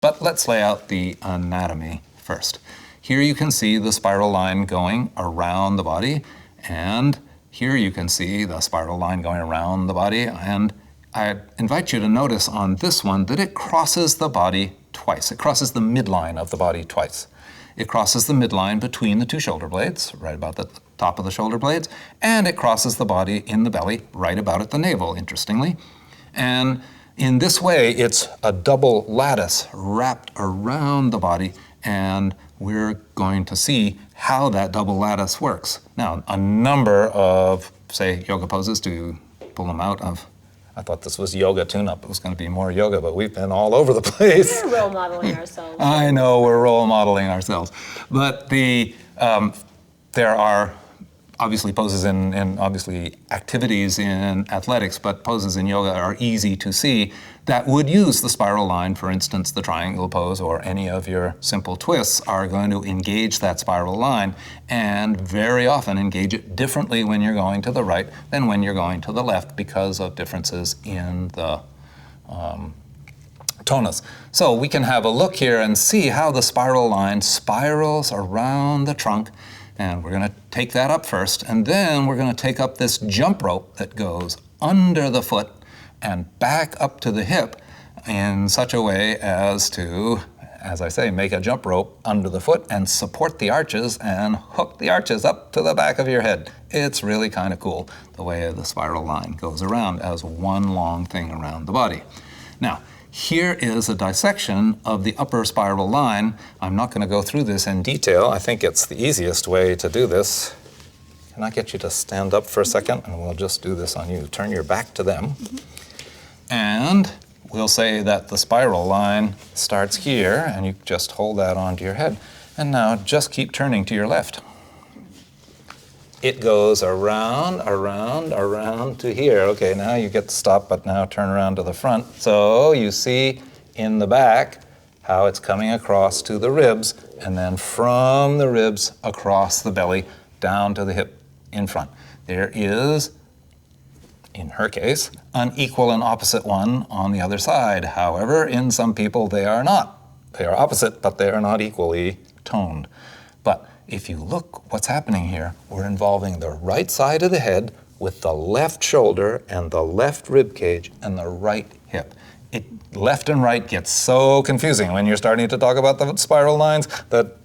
But let's lay out the anatomy first. Here you can see the spiral line going around the body, and here you can see the spiral line going around the body, and I invite you to notice on this one that it crosses the body twice. It crosses the midline of the body twice. It crosses the midline between the two shoulder blades, right about the top of the shoulder blades, and it crosses the body in the belly, right about at the navel, interestingly. And in this way, it's a double lattice wrapped around the body, and we're going to see how that double lattice works. Now, a number of, say, yoga poses, to pull them out of, I thought this was yoga tune-up. It was going to be more yoga, but we've been all over the place. We're role modeling ourselves. I know, we're role modeling ourselves. But there are obviously poses and obviously activities in athletics, but poses in yoga are easy to see that would use the spiral line. For instance, the triangle pose or any of your simple twists are going to engage that spiral line, and very often engage it differently when you're going to the right than when you're going to the left because of differences in the tonus. So we can have a look here and see how the spiral line spirals around the trunk. And we're going to take that up first, and then we're going to take up this jump rope that goes under the foot and back up to the hip in such a way as to, as I say, make a jump rope under the foot and support the arches and hook the arches up to the back of your head. It's really kind of cool the way the spiral line goes around as one long thing around the body. Now, here is a dissection of the upper spiral line. I'm not going to go through this in detail. I think it's the easiest way to do this. Can I get you to stand up for a second? And we'll just do this on you. Turn your back to them. And we'll say that the spiral line starts here, and you just hold that onto your head. And now just keep turning to your left. It goes around, around, around to here. Okay, now you get to stop, but now turn around to the front. So you see in the back how it's coming across to the ribs, and then from the ribs across the belly down to the hip in front. There is, in her case, an equal and opposite one on the other side. However, in some people they are not. They are opposite, but they are not equally toned. But if you look what's happening here, we're involving the right side of the head with the left shoulder and the left rib cage and the right hip. Left and right gets so confusing when you're starting to talk about the spiral lines that,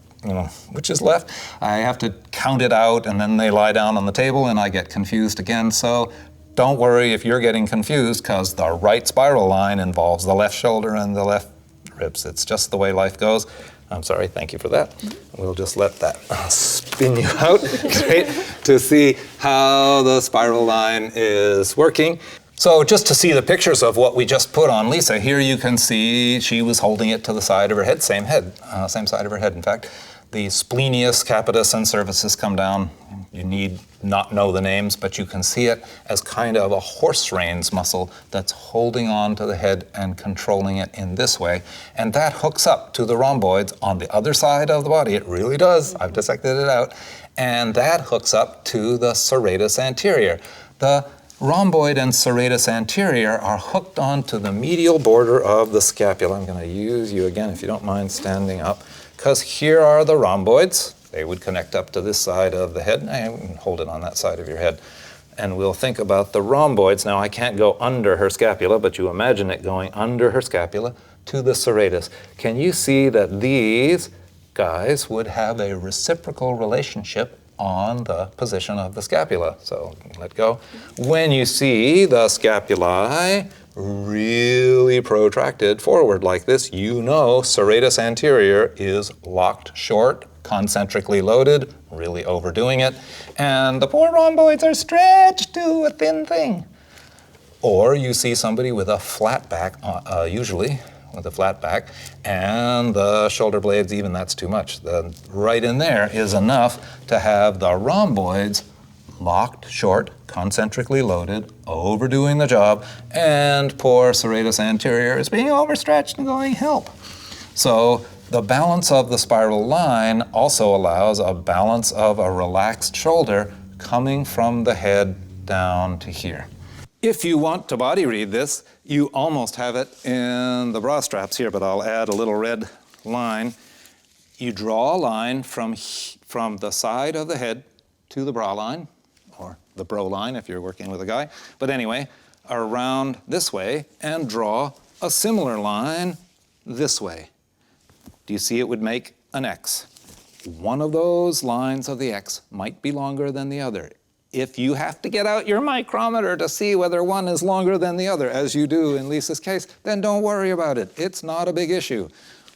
which is left? I have to count it out, and then they lie down on the table and I get confused again. So don't worry if you're getting confused, because the right spiral line involves the left shoulder and the left ribs. It's just the way life goes. I'm sorry, thank you for that. We'll just let that spin you out. Great to see how the spiral line is working. So just to see the pictures of what we just put on Lisa, here you can see she was holding it to the side of her head, same side of her head, in fact. The splenius, capitis, and cervicis come down. You need not know the names, but you can see it as kind of a horse reins muscle that's holding on to the head and controlling it in this way. And that hooks up to the rhomboids on the other side of the body. It really does. I've dissected it out. And that hooks up to the serratus anterior. The rhomboid and serratus anterior are hooked onto the medial border of the scapula. I'm going to use you again, if you don't mind standing up, because here are the rhomboids. They would connect up to this side of the head, and hold it on that side of your head. And we'll think about the rhomboids. Now, I can't go under her scapula, but you imagine it going under her scapula to the serratus. Can you see that these guys would have a reciprocal relationship on the position of the scapula? So let go. When you see the scapulae really protracted forward like this, you know serratus anterior is locked short, concentrically loaded, really overdoing it, and the poor rhomboids are stretched to a thin thing. Or you see somebody with a flat back, usually with a flat back, and the shoulder blades, even that's too much. Right in there is enough to have the rhomboids locked short, concentrically loaded, overdoing the job, and poor serratus anterior is being overstretched and going, help. So the balance of the spiral line also allows a balance of a relaxed shoulder coming from the head down to here. If you want to body read this, you almost have it in the bra straps here, but I'll add a little red line. You draw a line from the side of the head to the bra line, or the bro line if you're working with a guy. But anyway, around this way, and draw a similar line this way. Do you see it would make an X? One of those lines of the X might be longer than the other. If you have to get out your micrometer to see whether one is longer than the other, as you do in Lisa's case, then don't worry about it. It's not a big issue.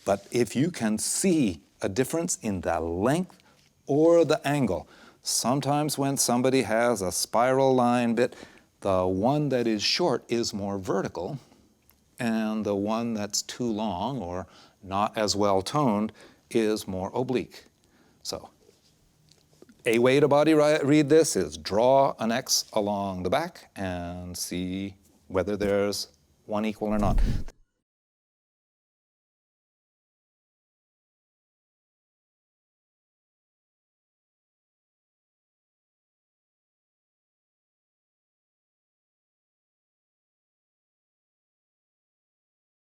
But if you can see a difference in the length or the angle, sometimes when somebody has a spiral line bit, the one that is short is more vertical, and the one that's too long or not as well toned is more oblique. So a way to body read this is draw an X along the back and see whether there's one equal or not.